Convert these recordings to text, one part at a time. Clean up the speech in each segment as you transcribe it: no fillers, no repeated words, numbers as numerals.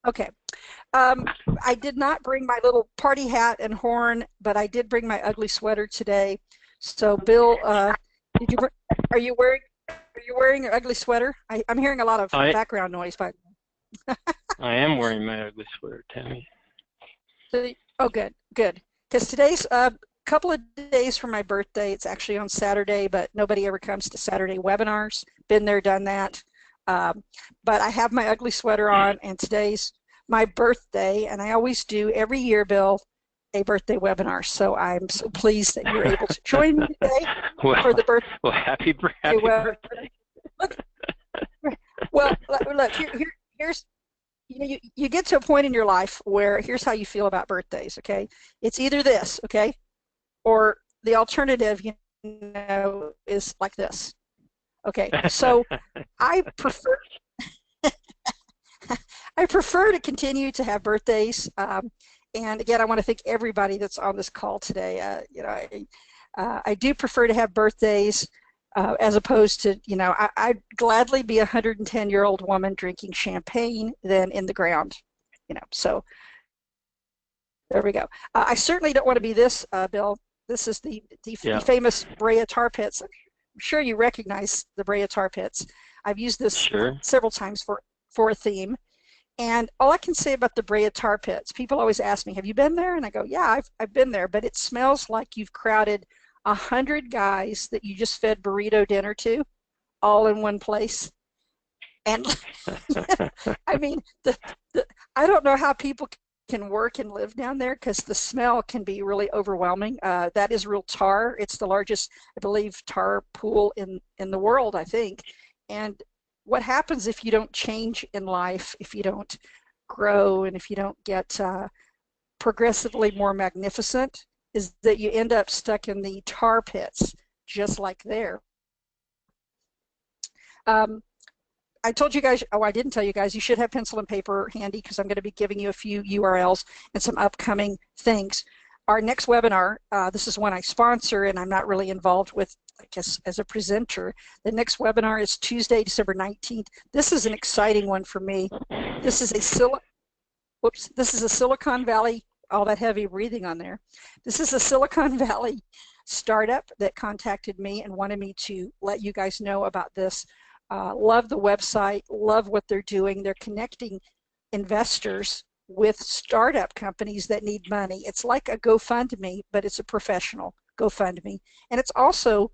Okay. I did not bring my little party hat and horn, but I did bring my ugly sweater today. So, Bill, did you? Are you wearing? Are you wearing an ugly sweater? I'm hearing a lot of I background noise, but. I am wearing my ugly sweater, Tammy. So, oh, good, good. Because today's a couple of days from my birthday. It's actually on Saturday, but nobody ever comes to Saturday webinars. Been there, done that. But I have my ugly sweater on, and today's my birthday, and I always do every year, Bill, a birthday webinar. So I'm so pleased that you're able to join me today for the birthday. Well, happy birthday. Look, well, look here's you get to a point in your life where here's how you feel about birthdays, okay? It's either this, okay, or the alternative, is like this. Okay, so I prefer I prefer to continue to have birthdays. And again, I want to thank everybody that's on this call today. I do prefer to have birthdays as opposed to, I'd gladly be a 110-year-old woman drinking champagne than in the ground, So there we go. I certainly don't want to be this, Bill. This is the famous Brea tar pits. I'm sure you recognize the Brea tar pits. I've used this several times for a theme. And all I can say about the Brea tar pits, people always ask me, have you been there? And I go, yeah, I've been there, but it smells like you've crowded 100 guys that you just fed burrito dinner to all in one place. And I mean, I don't know how people can work and live down there because the smell can be really overwhelming. That is real tar. It's the largest, I believe, tar pool in the world, I think. And what happens if you don't change in life, if you don't grow, and if you don't get progressively more magnificent, is that you end up stuck in the tar pits, just like there. I told you guys, I didn't tell you guys, you should have pencil and paper handy because I'm going to be giving you a few URLs and some upcoming things. Our next webinar, this is one I sponsor and I'm not really involved with, I guess, as a presenter. The next webinar is Tuesday, December 19th. This is an exciting one for me. This is a Silicon Valley, all that heavy breathing on there. This is a Silicon Valley startup that contacted me and wanted me to let you guys know about this. Love the website, love what they're doing. They're connecting investors with startup companies that need money. It's like a GoFundMe, but it's a professional GoFundMe. And it's also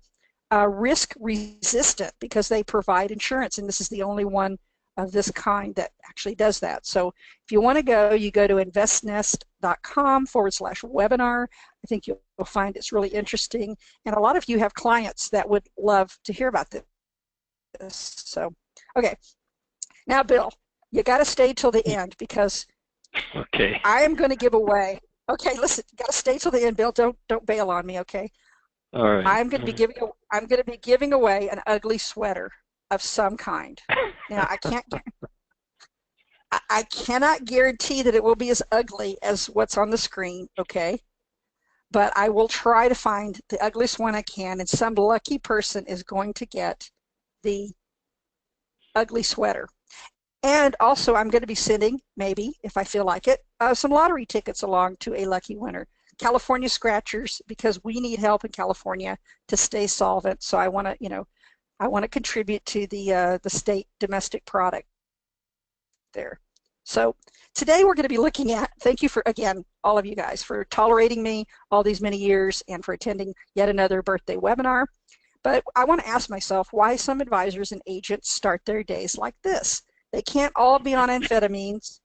risk resistant because they provide insurance, and this is the only one of this kind that actually does that. So if you want to go, you go to investnest.com/webinar. I think you'll find it's really interesting. And a lot of you have clients that would love to hear about this. So, okay. Now, Bill, you got to stay till the end because I am going to give away. Okay, listen, you got to stay till the end, Bill. Don't bail on me, okay? All right. I'm going to be giving away an ugly sweater of some kind. Now, I cannot guarantee that it will be as ugly as what's on the screen, okay? But I will try to find the ugliest one I can, and some lucky person is going to get the ugly sweater. And also, I'm going to be sending, maybe, if I feel like it, some lottery tickets along to a lucky winner. California Scratchers, because we need help in California to stay solvent. So I want to, I want to contribute to the state domestic product there. So today we're going to be looking at, thank you for, again, all of you guys for tolerating me all these many years and for attending yet another birthday webinar. But I want to ask myself why some advisors and agents start their days like this. They can't all be on amphetamines.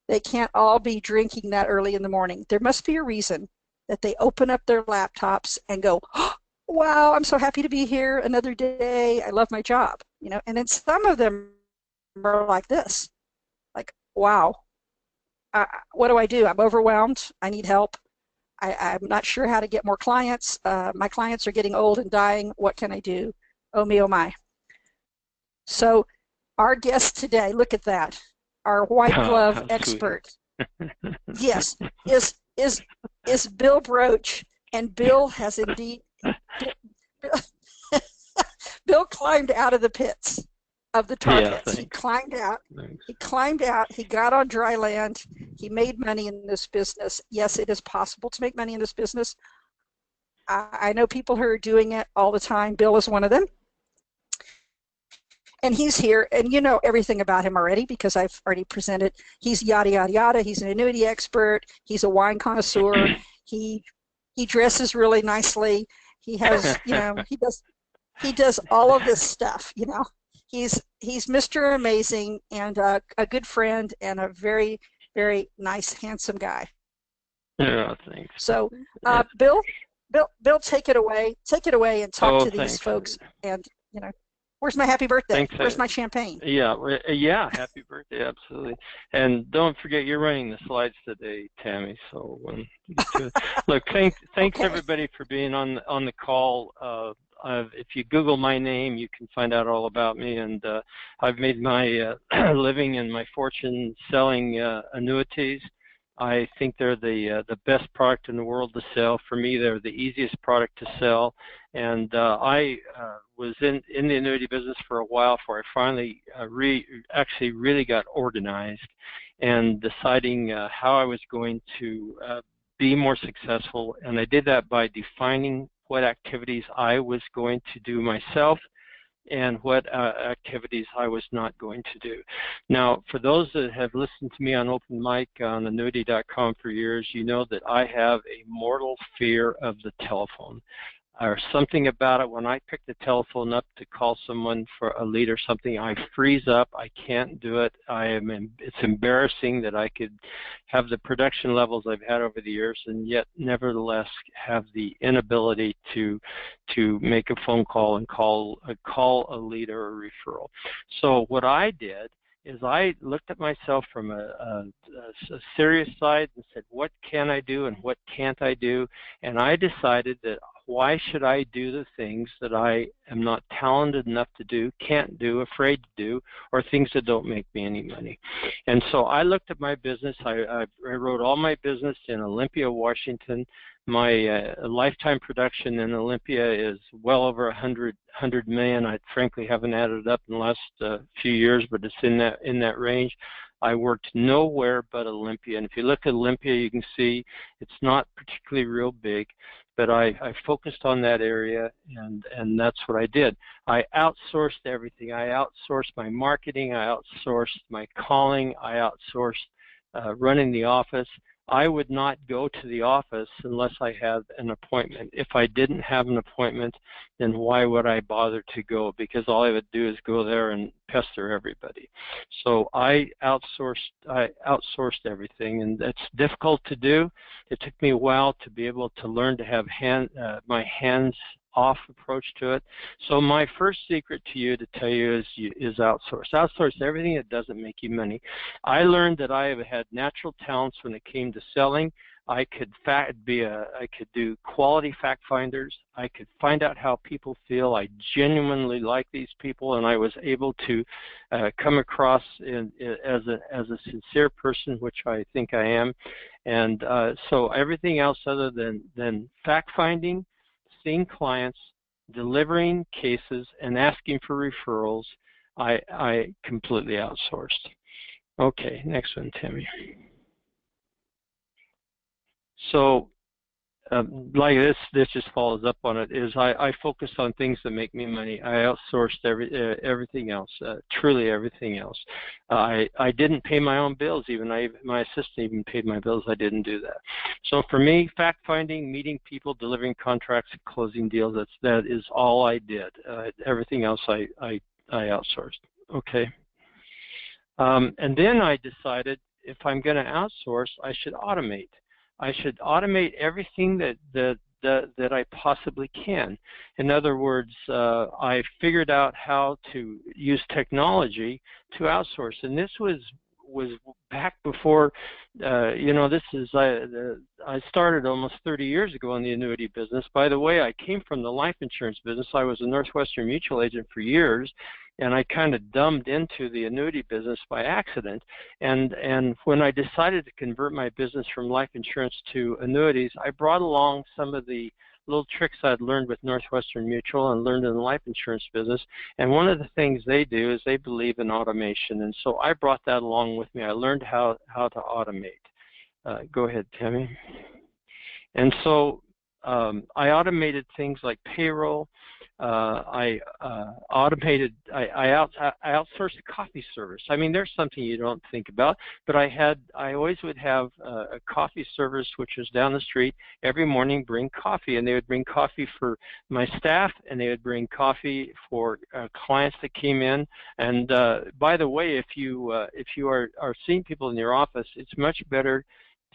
They can't all be drinking that early in the morning. There must be a reason that they open up their laptops and go, oh, wow, I'm so happy to be here another day. I love my job, And then some of them are like this, like, wow, what do I do? I'm overwhelmed. I need help. I'm not sure how to get more clients. My clients are getting old and dying. What can I do? Oh me, oh my. So our guest today, look at that, our white glove expert, yes, is Bill Broich, and Bill has indeed, Bill climbed out of the pits. of the tar Yeah, pits. He thanks. climbed out. Thanks. He climbed out. He got on dry land. He made money in this business. Yes, it is possible to make money in this business. I know people who are doing it all the time. Bill is one of them. And he's here, and you know everything about him already because I've already presented. He's yada, yada, yada. He's an annuity expert. He's a wine connoisseur. He dresses really nicely. He has, you know, he does all of this stuff, you know. He's Mr. Amazing and a good friend and a very, very nice, handsome guy. Yeah, thanks. So, Yeah. Bill, take it away and talk to these Thanks. folks. And you know, where's my happy birthday? Thanks. Where's my champagne? Yeah, happy birthday, absolutely. And don't forget, you're running the slides today, Tammy. So look, thanks Okay. everybody for being on the call. If you Google my name, you can find out all about me. And I've made my living and my fortune selling annuities. I think they're the best product in the world to sell. For me, they're the easiest product to sell. And I was in the annuity business for a while before I finally actually really got organized and deciding how I was going to be more successful. And I did that by defining what activities I was going to do myself and what activities I was not going to do. Now, for those that have listened to me on open mic on annuity.com for years, you know that I have a mortal fear of the telephone. Or something about it, when I pick the telephone up to call someone for a lead or something, I freeze up. I can't do it. It's embarrassing that I could have the production levels I've had over the years and yet nevertheless have the inability to make a phone call and call a lead or a referral. So what I did is I looked at myself from a serious side and said, what can I do and what can't I do? And I decided that why should I do the things that I am not talented enough to do, can't do, afraid to do, or things that don't make me any money? And so I looked at my business. I wrote all my business in Olympia, Washington. My lifetime production in Olympia is well over 100 million. I frankly haven't added it up in the last few years, but it's in that range. I worked nowhere but Olympia, and if you look at Olympia, you can see it's not particularly real big, but I focused on that area, and that's what I did. I outsourced everything. I outsourced my marketing. I outsourced my calling. I outsourced running the office. I would not go to the office unless I had an appointment. If I didn't have an appointment, then why would I bother to go? Because all I would do is go there and pester everybody. So I outsourced everything, and that's difficult to do. It took me a while to be able to learn to have my hands-off approach to it. So my first secret to you to tell you is outsource. Outsource everything that doesn't make you money. I learned that I have had natural talents when it came to selling. I could do quality fact finders. I could find out how people feel. I genuinely like these people, and I was able to come across as a sincere person, which I think I am. And so everything else other than fact finding, seeing clients, delivering cases, and asking for referrals, I completely outsourced. Okay, next one, Tammy. So like this just follows up on it, is I focused on things that make me money. I outsourced everything else, truly everything else. I didn't pay my own bills even. My assistant even paid my bills. I didn't do that. So for me, fact finding, meeting people, delivering contracts, and closing deals, that is all I did. Everything else I outsourced. Okay. And then I decided if I'm going to outsource, I should automate. I should automate everything that I possibly can. In other words, I figured out how to use technology to outsource, and this was back before, I started almost 30 years ago in the annuity business. By the way, I came from the life insurance business. I was a Northwestern Mutual agent for years, and I kind of dumbed into the annuity business by accident. And when I decided to convert my business from life insurance to annuities, I brought along some of the little tricks I'd learned with Northwestern Mutual and learned in the life insurance business. And one of the things they do is they believe in automation. And so I brought that along with me. I learned how to automate. Go ahead, Tammy. And so I automated things like payroll. I outsourced a coffee service. I mean, there's something you don't think about, but I always would have a coffee service which was down the street every morning, bring coffee, and they would bring coffee for my staff, and they would bring coffee for clients that came in. And by the way, if you are seeing people in your office, it's much better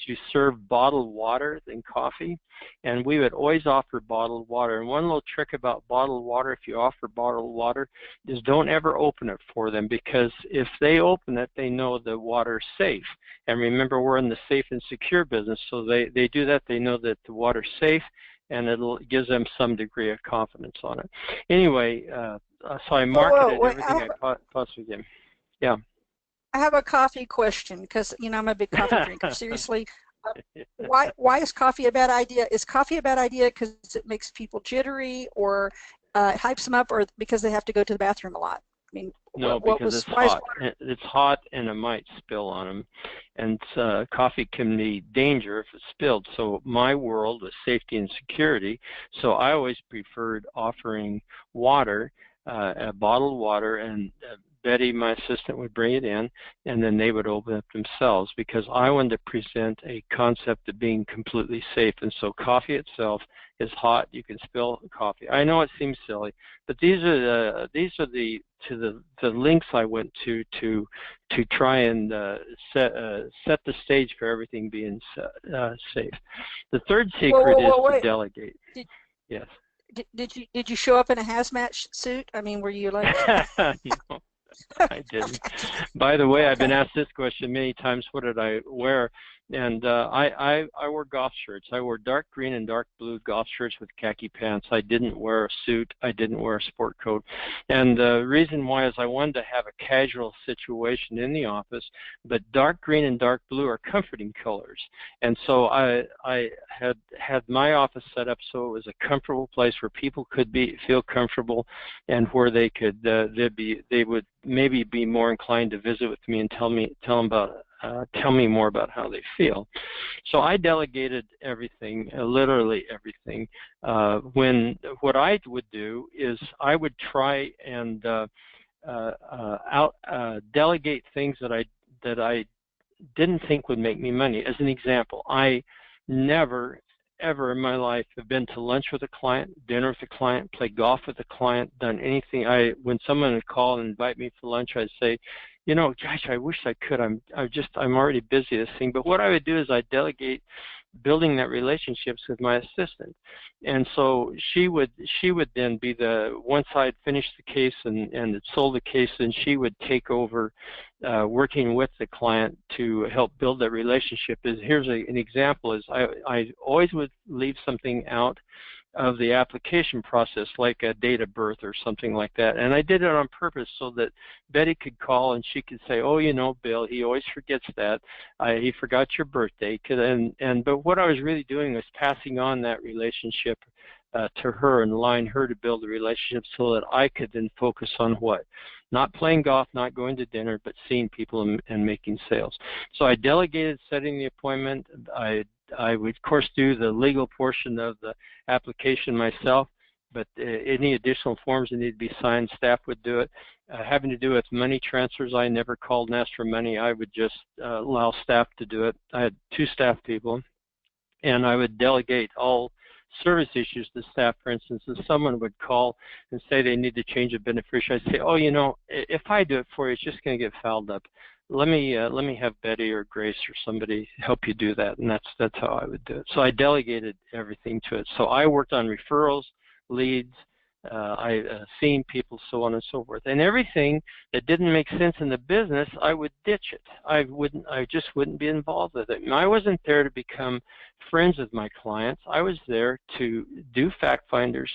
to serve bottled water than coffee, and we would always offer bottled water. And one little trick about bottled water, if you offer bottled water, is don't ever open it for them, because if they open it, they know the water's safe. And remember, we're in the safe and secure business, so they do that. They know that the water's safe, and it gives them some degree of confidence on it. Anyway, so I marketed everything I possibly did. Yeah. I have a coffee question, because I'm a big coffee drinker. Seriously, why is coffee a bad idea? Is coffee a bad idea because it makes people jittery, or hypes them up, or because they have to go to the bathroom a lot? I mean, no, because it's hot. It's hot, and it might spill on them, and coffee can be danger if it's spilled. So my world was safety and security. So I always preferred offering water, bottled water, and Betty, my assistant, would bring it in, and then they would open it themselves, because I wanted to present a concept of being completely safe. And so coffee itself is hot. You can spill coffee. I know it seems silly, but these are the links I went to try and set the stage for everything being safe. The third secret is to delegate. Yes. Did you show up in a hazmat suit? I mean, were you like? No. I didn't. By the way, I've been asked this question many times, what did I wear? And I wore golf shirts. I wore dark green and dark blue golf shirts with khaki pants. I didn't wear a suit. I didn't wear a sport coat. And the reason why is I wanted to have a casual situation in the office, but dark green and dark blue are comforting colors. And so I had my office set up so it was a comfortable place where people could feel comfortable, and where they could they would maybe be more inclined to visit with me and tell me more about how they feel. So I delegated everything, literally everything. What I would do is I would try and delegate things that I didn't think would make me money. As an example, I never ever in my life have been to lunch with a client, dinner with a client, played golf with a client, done anything. When someone would call and invite me for lunch, I'd say, gosh, I wish I could. I'm already busy this thing. But what I would do is I'd delegate building that relationships with my assistant. And so she would then be once I'd finished the case and had sold the case, then she would take over working with the client to help build that relationship. Here's an example is I always would leave something out of the application process, like a date of birth or something like that. And I did it on purpose so that Betty could call and she could say, oh, Bill, he always forgets that. He forgot your birthday. But what I was really doing was passing on that relationship to her and allowing her to build a relationship so that I could then focus on what? Not playing golf, not going to dinner, but seeing people and making sales. So I delegated setting the appointment. I would, of course, do the legal portion of the application myself, but any additional forms that need to be signed, staff would do it. Having to do with money transfers, I never called and asked for money. I would just allow staff to do it. I had 2 staff people, and I would delegate all service issues to staff. For instance, if someone would call and say they need to change a beneficiary, I'd say, oh, if I do it for you, it's just going to get fouled up. Let me have Betty or Grace or somebody help you do that, and that's how I would do it. So I delegated everything to it. So I worked on referrals, leads, seeing people, so on and so forth. And everything that didn't make sense in the business, I would ditch it. I just wouldn't be involved with it. And I wasn't there to become friends with my clients. I was there to do fact finders,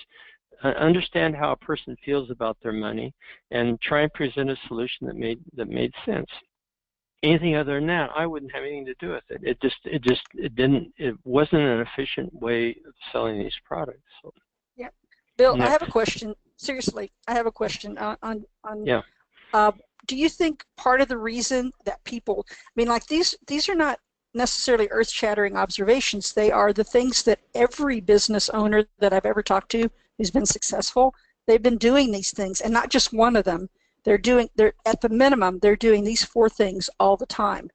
understand how a person feels about their money, and try and present a solution that made sense. Anything other than that, I wouldn't have anything to do with it. It wasn't an efficient way of selling these products. So, Yeah. Bill, I next. have a question. Seriously, I have a question on Yeah. do you think part of the reason that people, I mean, like these are not necessarily earth-shattering observations. They are the things that every business owner that I've ever talked to who's been successful, they've been doing these things, and not just one of them. They're at the minimum, they're doing these 4 things all the time,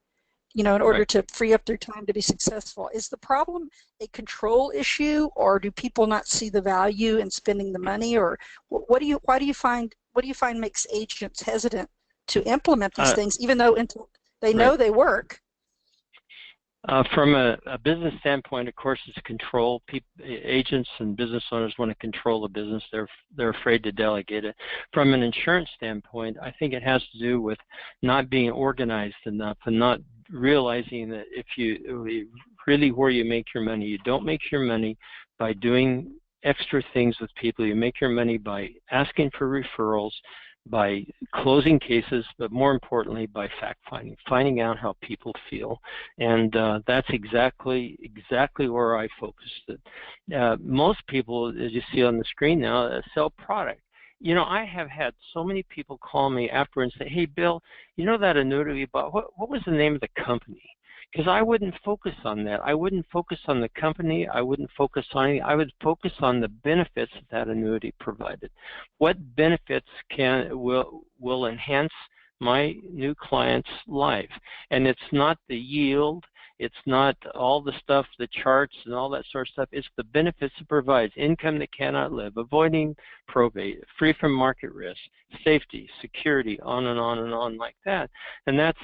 you know, in order Right. to free up their time to be successful. Is the problem a control issue, or do people not see the value in spending the money, or what do you find makes agents hesitant to implement these things, even though they Right. know they work? From a business standpoint, of course, it's control. Agents and business owners want to control the business. They're afraid to delegate it. From an insurance standpoint, I think it has to do with not being organized enough and not realizing that if you really where you make your money, you don't make your money by doing extra things with people. You make your money by asking for referrals, by closing cases, but more importantly by fact-finding, finding out how people feel. And that's exactly where I focused it. Most people, as you see on the screen now, sell product. You know, I have had so many people call me after and say, hey, Bill, you know that annuity you bought, what was the name of the company? Because I wouldn't focus on that. I wouldn't focus on the company. I wouldn't focus on anything. I would focus on the benefits that annuity provided. What benefits will enhance my new client's life? And it's not the yield. It's not all the stuff, the charts and all that sort of stuff. It's the benefits it provides: income that cannot live, avoiding probate, free from market risk, safety, security, on and on and on like that. And that's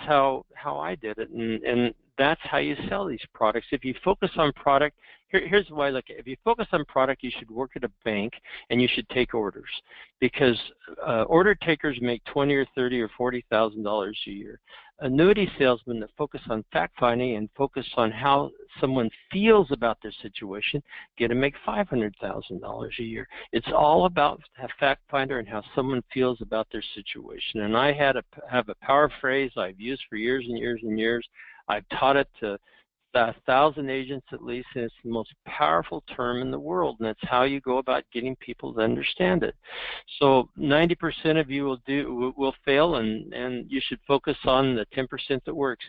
how I did it, and that's how you sell these products. If you focus on product, here's why I look at it. If you focus on product, you should work at a bank and you should take orders, because order takers make $20,000 or $30,000 or $40,000 a year. Annuity salesmen that focus on fact finding and focus on how someone feels about their situation get to make $500,000 a year. It's all about a fact finder and how someone feels about their situation. And I have a power phrase I've used for years and years and years. I've taught it to 1,000 agents at least, and it's the most powerful term in the world, and it's how you go about getting people to understand it. So 90% of you will fail, and you should focus on the 10% that works.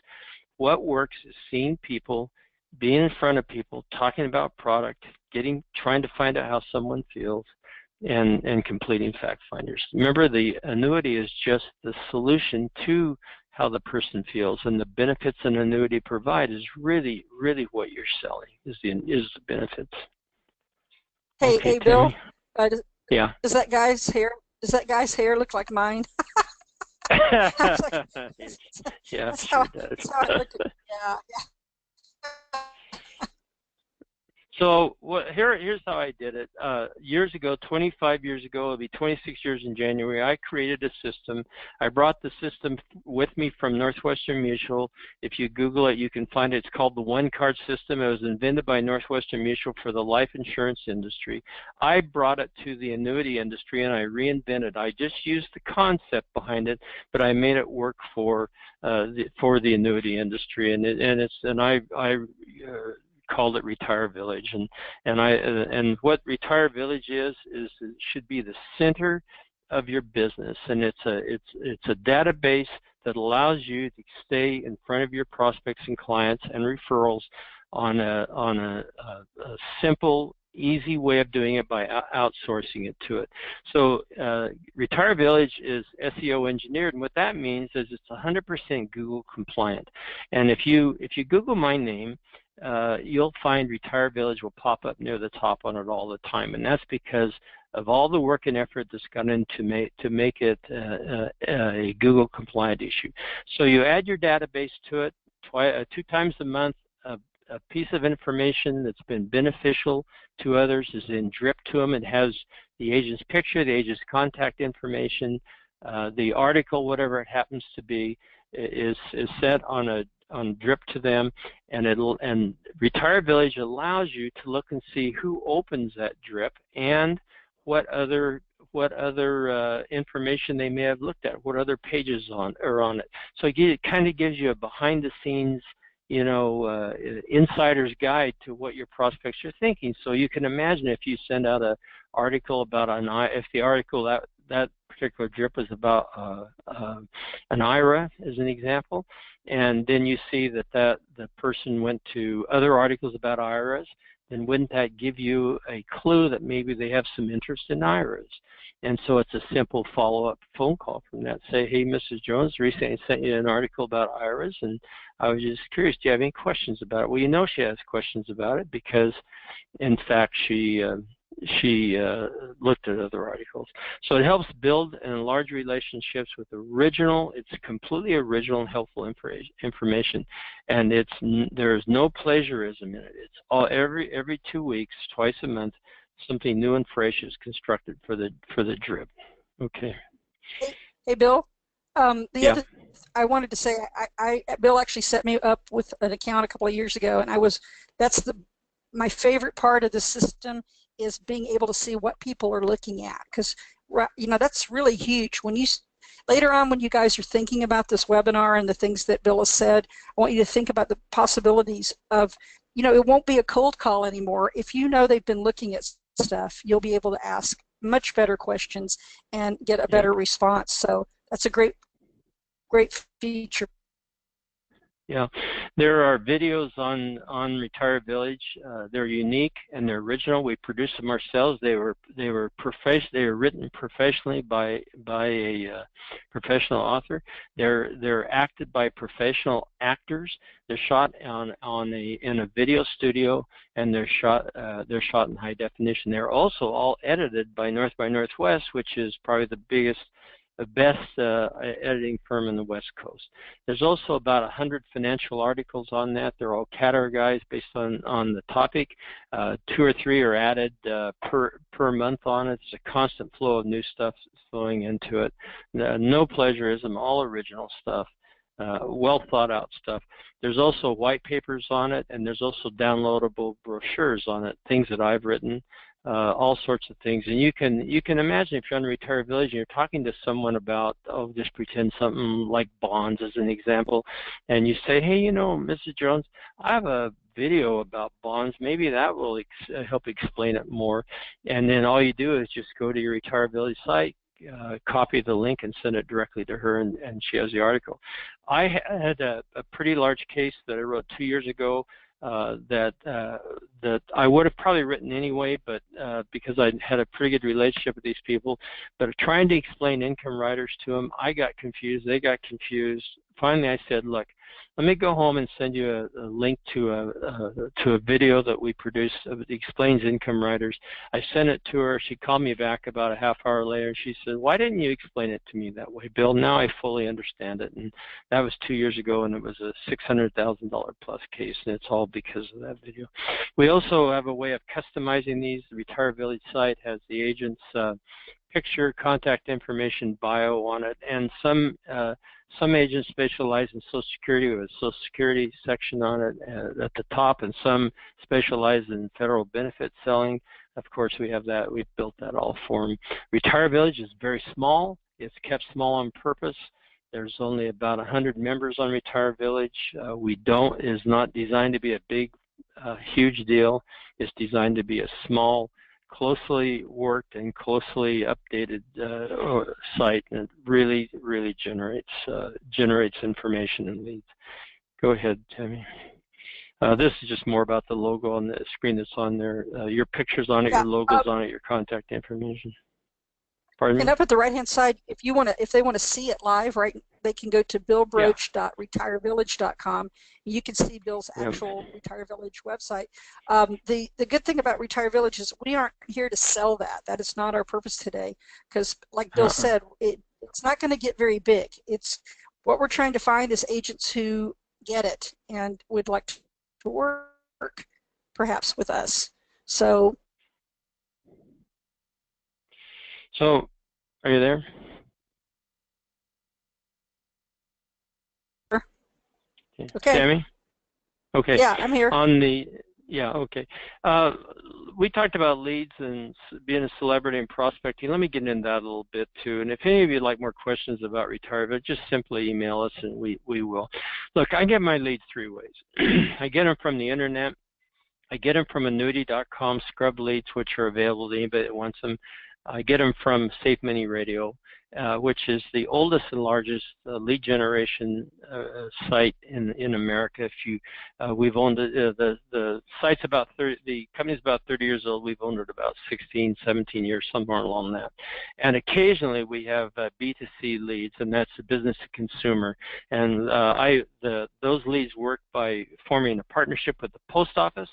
What works is seeing people, being in front of people, talking about product, trying to find out how someone feels, and completing fact finders. Remember, the annuity is just the solution to how the person feels, and the benefits an annuity provide is really what you're selling is the benefits. Hey, okay, Bill. Yeah. Does that guy's hair look like mine? Yeah, That's sure how, does. that's how I look at, yeah. So here's how I did it. Years ago, 25 years ago, it'll be 26 years in January, I created a system. I brought the system with me from Northwestern Mutual. If you Google it, you can find it. It's called the One Card System. It was invented by Northwestern Mutual for the life insurance industry. I brought it to the annuity industry, and I reinvented it. I just used the concept behind it, but I made it work for the annuity industry, and I called it Retire Village, and what Retire Village is it should be the center of your business, and it's a database that allows you to stay in front of your prospects and clients and referrals on a simple, easy way of doing it by outsourcing it to it. So Retire Village is SEO engineered, and what that means is it's 100% Google compliant. And if you Google my name, you'll find Retire Village will pop up near the top on it all the time, and that's because of all the work and effort that's gone into make it a Google compliant issue. So you add your database to it 2 times a month. A piece of information that's been beneficial to others is then dripped to them. It has the agent's picture, the agent's contact information, the article, whatever it happens to be, is set on drip to them, and Retire Village allows you to look and see who opens that drip and what other information they may have looked at, what other pages are on it. So it kind of gives you a behind-the-scenes, you know, insider's guide to what your prospects are thinking. So you can imagine if you send out an article about if the article that particular drip was about an IRA, as an example, and then you see that the person went to other articles about IRAs, then wouldn't that give you a clue that maybe they have some interest in IRAs? And so it's a simple follow-up phone call from that. Say, hey, Mrs. Jones, recently sent you an article about IRAs, and I was just curious, do you have any questions about it? Well, you know she has questions about it because, in fact, she looked at other articles. So it helps build and enlarge relationships with it's completely original and helpful information, and there's no plagiarism in it. It's all every 2 weeks, twice a month, something new and fresh is constructed for the drip. Okay. Hey Bill, other I wanted to say, Bill actually set me up with an account a couple of years ago, and my favorite part of the system is being able to see what people are looking at, because you know that's really huge. When later on, when you guys are thinking about this webinar and the things that Bill has said, I want you to think about the possibilities of, you know, it won't be a cold call anymore. If you know they've been looking at stuff, you'll be able to ask much better questions and get a better response. So that's a great feature. Yeah, there are videos on Retire Village. They're unique and they're original. We produced them ourselves. They were written professionally by a professional author. They're acted by professional actors. They're shot in a video studio, and they're shot in high definition. They're also all edited by North by Northwest, which is probably the best editing firm in the West Coast. There's also about 100 financial articles on that. They're all categorized based on the topic. 2 or 3 are added per month on it. It's a constant flow of new stuff flowing into it. No plagiarism, all original stuff. Well thought out stuff. There's also white papers on it, and there's also downloadable brochures on it, things that I've written. All sorts of things, and you can imagine if you're on Retire Village and you're talking to someone about, just pretend something like bonds as an example, and you say, hey, you know, Mrs. Jones, I have a video about bonds, maybe that will help explain it more. And then all you do is just go to your Retire Village site, copy the link and send it directly to her, and she has the article. I had a pretty large case that I wrote 2 years ago that I would have probably written anyway, but because I had a pretty good relationship with these people, but trying to explain income riders to them, I got confused, they got confused. Finally, I said, look, let me go home and send you a link to a video that we produced that explains income riders. I sent it to her. She called me back about a half hour later. She said, why didn't you explain it to me that way, Bill? Now I fully understand it. And that was 2 years ago, and it was a $600,000 plus case, and it's all because of that video. We also have a way of customizing these. The Retire Village site has the agent's picture, contact information, bio on it, and some agents specialize in Social Security with a Social Security section on it at the top, and some specialize in federal benefit selling. Of course, we have that. We've built that all for them. Retire Village is very small. It's kept small on purpose. There's only about 100 members on Retire Village. It is not designed to be a big, huge deal. It's designed to be a small, closely worked and closely updated site, and it really generates information and leads. Go ahead, Tammy. This is just more about the logo on the screen that's on there. Your picture's on it, your logo's on it, your contact information. Pardon me? And up at the right-hand side, if they want to see it live, right, they can go to billbroich.retirevillage.com. You can see Bill's actual Retire Village website. The good thing about Retire Village is we aren't here to sell that. That is not our purpose today, because like Bill said, it's not going to get very big. It's what we're trying to find is agents who get it and would like to work perhaps with us. So are you there? Okay. Tammy? Okay. Yeah, I'm here. On the Yeah, okay. We talked about leads and being a celebrity and prospecting. Let me get into that a little bit too. And if any of you would like more questions about retirement, just simply email us and we will. Look, I get my leads 3 ways. I get them from the internet. I get them from annuity.com scrub leads, which are available to anybody that wants them. I get them from Safe Mini Radio, which is the oldest and largest lead generation site in America. If you, we've owned it, the site's about 30, the company's about 30 years old. We've owned it about 16, 17 years, somewhere along that. And occasionally we have B2C leads, and that's the business to consumer. And those leads work by forming a partnership with the post office.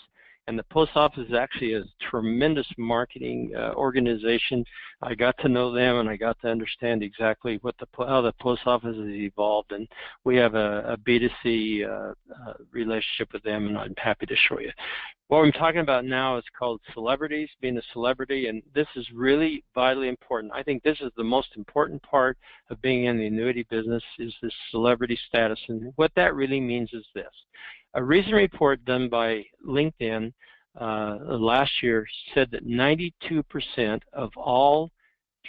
And the post office is actually a tremendous marketing organization. I got to know them, and I got to understand exactly what how the post office has evolved. And we have a B2C relationship with them, and I'm happy to show you. What I'm talking about now is called celebrities, being a celebrity, and this is really vitally important. I think this is the most important part of being in the annuity business is this celebrity status. And what that really means is this. A recent report done by LinkedIn last year said that 92% of all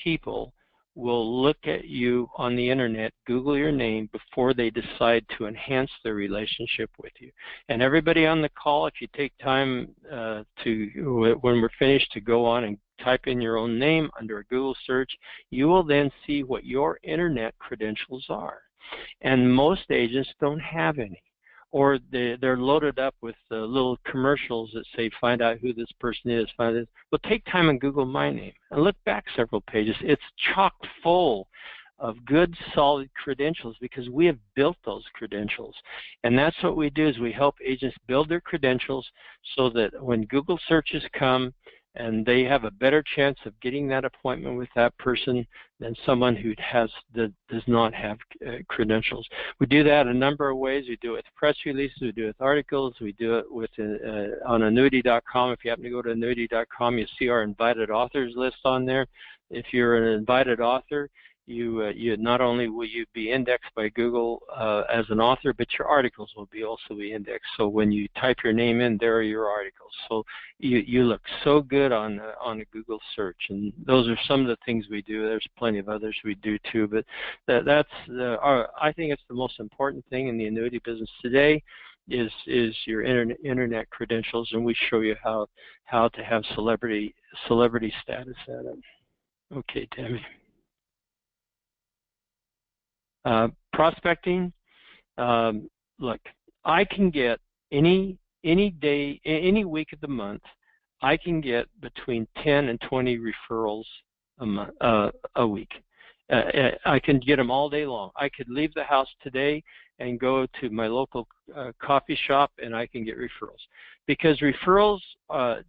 people will look at you on the internet, Google your name, before they decide to enhance their relationship with you. And everybody on the call, if you take time when we're finished, to go on and type in your own name under a Google search, you will then see what your internet credentials are. And most agents don't have any. Or they're loaded up with little commercials that say, find out who this person is. Well, take time and Google my name and look back several pages. It's chock full of good, solid credentials because we have built those credentials. And that's what we do is we help agents build their credentials so that when Google searches come, and they have a better chance of getting that appointment with that person than someone who does not have credentials. We do that a number of ways. We do it with press releases, we do it with articles, we do it with on annuity.com. If you happen to go to annuity.com, you see our invited authors list on there. If you're an invited author, you not only will you be indexed by Google as an author, but your articles will also be indexed. So when you type your name in, there are your articles. So you look so good on a Google search, and those are some of the things we do. There's plenty of others we do too, but I think it's the most important thing in the annuity business today is your internet credentials, and we show you how to have celebrity status at it. Okay, Tammy. Prospecting, look, I can get any day, any week of the month, I can get between 10 and 20 referrals a week. I can get them all day long. I could leave the house today and go to my local coffee shop and I can get referrals. Because referrals,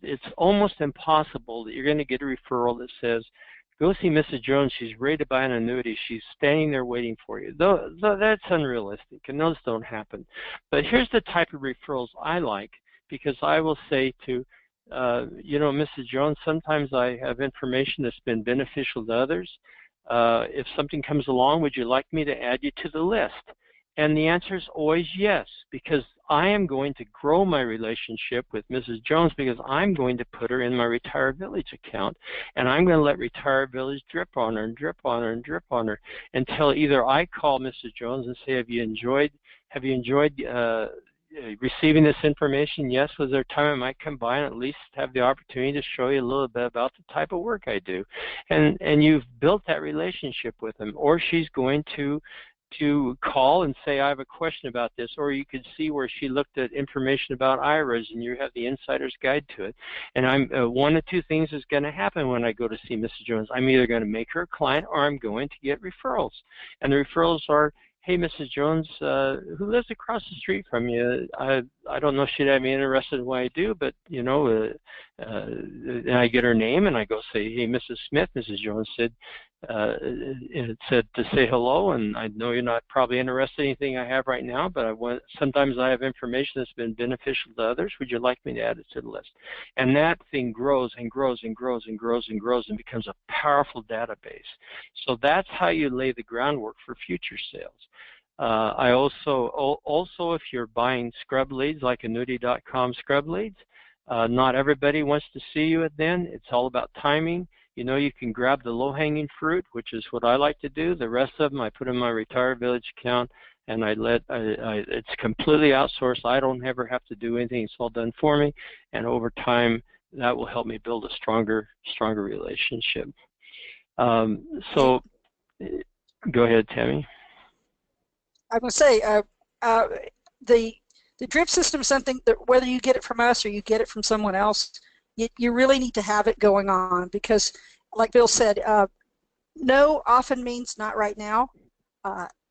it's almost impossible that you're going to get a referral that says, go see Mrs. Jones, she's ready to buy an annuity, she's standing there waiting for you. That's unrealistic, and those don't happen. But here's the type of referrals I like, because I will say to, you know, Mrs. Jones, sometimes I have information that's been beneficial to others. If something comes along, would you like me to add you to the list? And the answer is always yes, because I am going to grow my relationship with Mrs. Jones because I'm going to put her in my Retire Village account, and I'm going to let Retire Village drip on her and drip on her and drip on her until either I call Mrs. Jones and say, have you enjoyed receiving this information? Yes. Was there time I might come by and at least have the opportunity to show you a little bit about the type of work I do? And you've built that relationship with them. Or she's going to call and say, I have a question about this, or you could see where she looked at information about IRAs and you have the insider's guide to it. And one of two things is going to happen when I go to see Mrs. Jones. I'm either going to make her a client or I'm going to get referrals. And the referrals are, hey, Mrs. Jones, who lives across the street from you, I don't know if she'd have me interested in what I do, but, you know, and I get her name and I go say, hey, Mrs. Smith, Mrs. Jones said, it said to say hello, and I know you're not probably interested in anything I have right now, but sometimes I have information that's been beneficial to others. Would you like me to add it to the list? And that thing grows and grows and grows and grows and grows and becomes a powerful database. So that's how you lay the groundwork for future sales. I also, if you're buying scrub leads like annuity.com scrub leads, Not everybody wants to see you then. It's all about timing. You know, you can grab the low-hanging fruit, which is what I like to do. The rest of them I put in my Retire Village account, and it's completely outsourced. I don't ever have to do anything. It's all done for me, and over time, that will help me build a stronger relationship. So, go ahead, Tammy. I would say the drip system is something that whether you get it from us or you get it from someone else, you really need to have it going on, because, like Bill said, no often means not right now.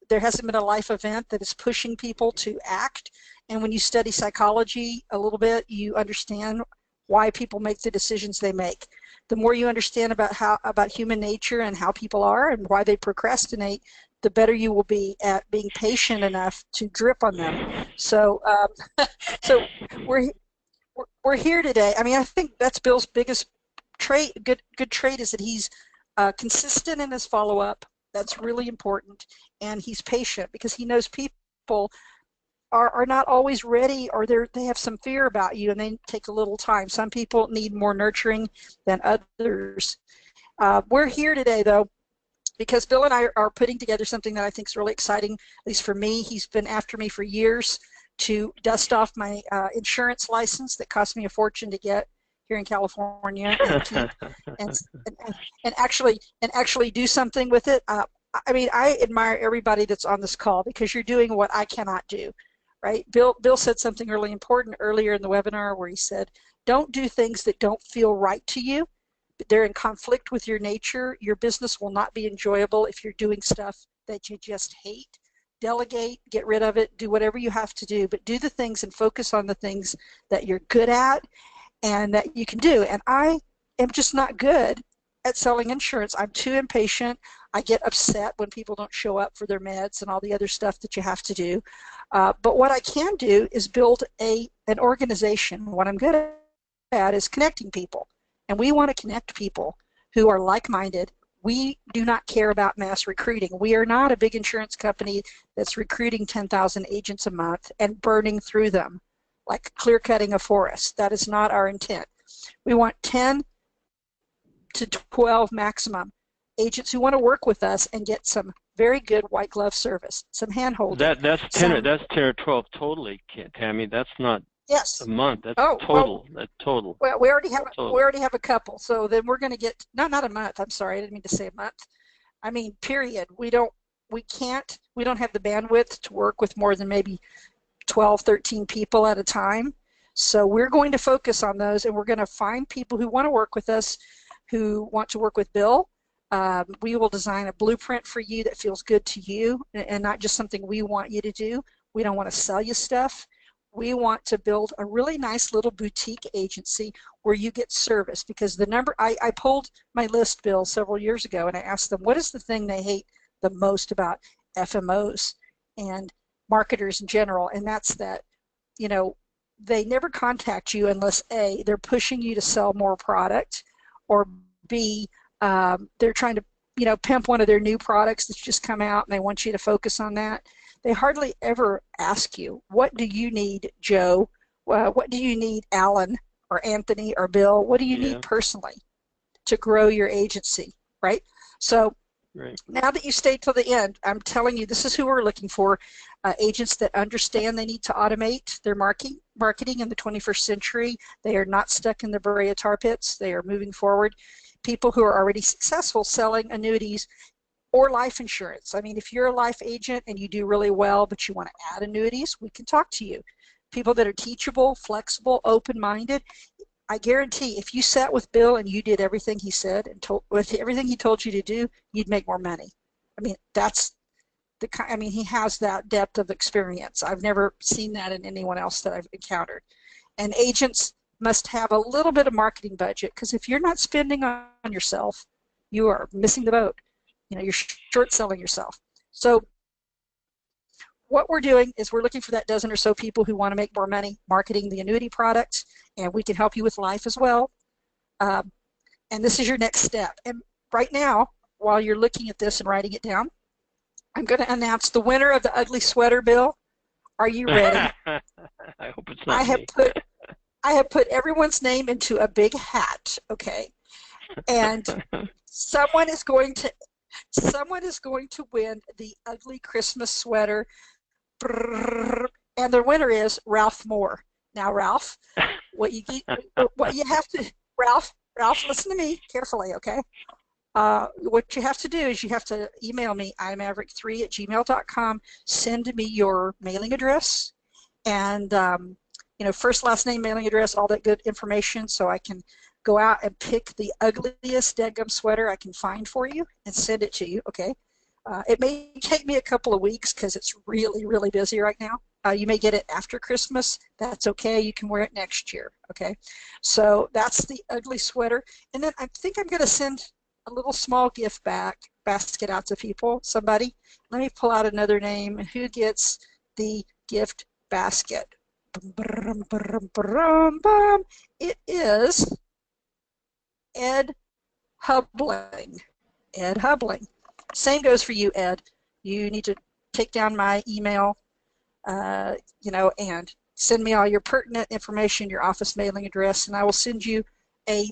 There hasn't been a life event that is pushing people to act, and when you study psychology a little bit, you understand why people make the decisions they make. The more you understand about human nature and how people are and why they procrastinate, the better you will be at being patient enough to drip on them. So, so we're here today. I mean, I think that's Bill's biggest trait. Good trait is that he's consistent in his follow-up. That's really important, and he's patient because he knows people are not always ready, or they have some fear about you, and they take a little time. Some people need more nurturing than others. We're here today, though, because Bill and I are putting together something that I think is really exciting, at least for me. He's been after me for years to dust off my insurance license that cost me a fortune to get here in California, and keep and actually do something with it. I mean, I admire everybody that's on this call because you're doing what I cannot do, right? Bill said something really important earlier in the webinar where he said, don't do things that don't feel right to you. They're in conflict with your nature. Your business will not be enjoyable if you're doing stuff that you just hate. Delegate, get rid of it, do whatever you have to do, but do the things and focus on the things that you're good at and that you can do. And I am just not good at selling insurance. I'm too impatient. I get upset when people don't show up for their meds and all the other stuff that you have to do. But what I can do is build an organization. What I'm good at is connecting people. And we want to connect people who are like-minded. We do not care about mass recruiting. We are not a big insurance company that's recruiting 10,000 agents a month and burning through them like clear-cutting a forest. That is not our intent. We want 10 to 12 maximum agents who want to work with us and get some very good white glove service, some hand-holding. That's 10 or 12 totally, Tammy. That's not yes. a month. That's total. Well, that's total. Well, we already have a couple. So then we're going to get not a month. I'm sorry, I didn't mean to say a month. I mean period. We don't have the bandwidth to work with more than maybe 12, 13 people at a time. So we're going to focus on those, and we're going to find people who want to work with us, who want to work with Bill. We will design a blueprint for you that feels good to you and not just something we want you to do. We don't want to sell you stuff. We want to build a really nice little boutique agency where you get service, because the number, I pulled my list, Bill, several years ago, and I asked them, what is the thing they hate the most about FMOs and marketers in general? And that's that, you know, they never contact you unless A, they're pushing you to sell more product, or B, they're trying to, you know, pimp one of their new products that's just come out and they want you to focus on that. They hardly ever ask you, what do you need, Joe? What do you need, Alan or Anthony or Bill? What do you need personally to grow your agency, right? So now that you stayed till the end, I'm telling you, this is who we're looking for. Agents that understand they need to automate their marketing in the 21st century. They are not stuck in the Berea tar pits. They are moving forward. People who are already successful selling annuities or life insurance. I mean, if you're a life agent and you do really well, but you want to add annuities, we can talk to you. People that are teachable, flexible, open-minded. I guarantee if you sat with Bill and you did everything he said and with everything he told you to do, you'd make more money. I mean, he has that depth of experience. I've never seen that in anyone else that I've encountered. And agents must have a little bit of marketing budget, because if you're not spending on yourself, you are missing the boat. You know, you're short selling yourself. So what we're doing is we're looking for that dozen or so people who want to make more money marketing the annuity products, and we can help you with life as well. And this is your next step. And right now, while you're looking at this and writing it down, I'm going to announce the winner of the ugly sweater, Bill. Are you ready? I hope it's not me. I have put everyone's name into a big hat, okay? And someone is going to win the ugly Christmas sweater. And the winner is Ralph Moore. Now, Ralph, what you have to, Ralph, listen to me carefully, okay? What you have to do is you have to email me, imaverick3@gmail.com, send me your mailing address and, you know, first, last name, mailing address, all that good information, so I can go out and pick the ugliest deadgum sweater I can find for you and send it to you, okay? It may take me a couple of weeks because it's really, really busy right now. You may get it after Christmas. That's okay. You can wear it next year, okay? So that's the ugly sweater. And then I think I'm going to send a little small gift basket out to people. Somebody, let me pull out another name. Who gets the gift basket? It is Ed Hubling. Ed Hubling. Same goes for you, Ed. You need to take down my email, you know, and send me all your pertinent information, your office mailing address, and I will send you a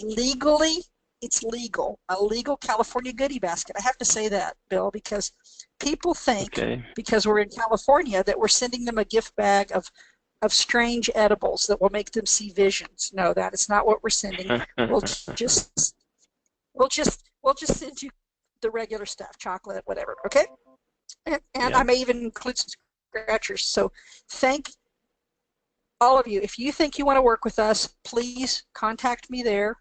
it's legal, a legal California goodie basket. I have to say that, Bill, because people think, because we're in California, that we're sending them a gift bag of strange edibles that will make them see visions. No, that is not what we're sending. We'll just send you the regular stuff, chocolate, whatever, okay? And I may even include some scratchers. So thank all of you. If you think you want to work with us, please contact me there.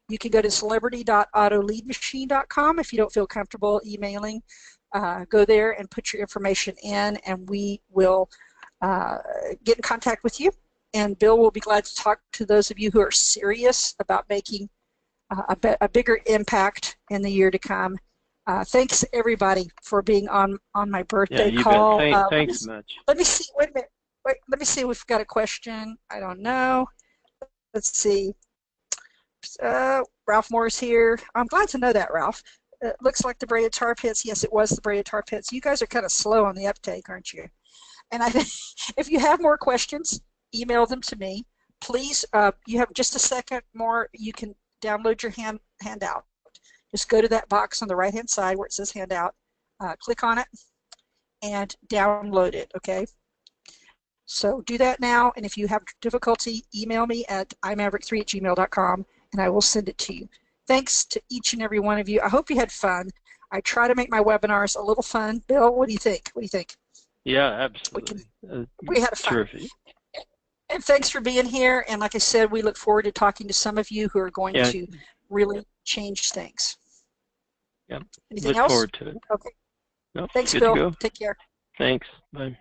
You can go to celebrity.autoleadmachine.com if you don't feel comfortable emailing. Go there and put your information in, and we will get in contact with you. And Bill will be glad to talk to those of you who are serious about making a bigger impact in the year to come. Thanks everybody for being on my birthday call. Thanks much. Let me see. Wait a minute. Wait. Let me see. We've got a question. I don't know. Let's see. Ralph Moore's here. I'm glad to know that, Ralph. It looks like the braided tar pits. Yes, it was the braided tar pits. You guys are kind of slow on the uptake, aren't you? And I think if you have more questions, email them to me. Please, you have just a second more. You can download your handout. Just go to that box on the right-hand side where it says handout, click on it, and download it, okay? So do that now, and if you have difficulty, email me at imaverick3@gmail.com, and I will send it to you. Thanks to each and every one of you. I hope you had fun. I try to make my webinars a little fun. Bill, what do you think? What do you think? Yeah, absolutely. We had a fun. Terrific. And thanks for being here, and like I said, we look forward to talking to some of you who are going to really change things. Yeah. Anything Look else? forward to it. Okay. No, Thanks, good Bill. to go. Take care. Thanks. Bye.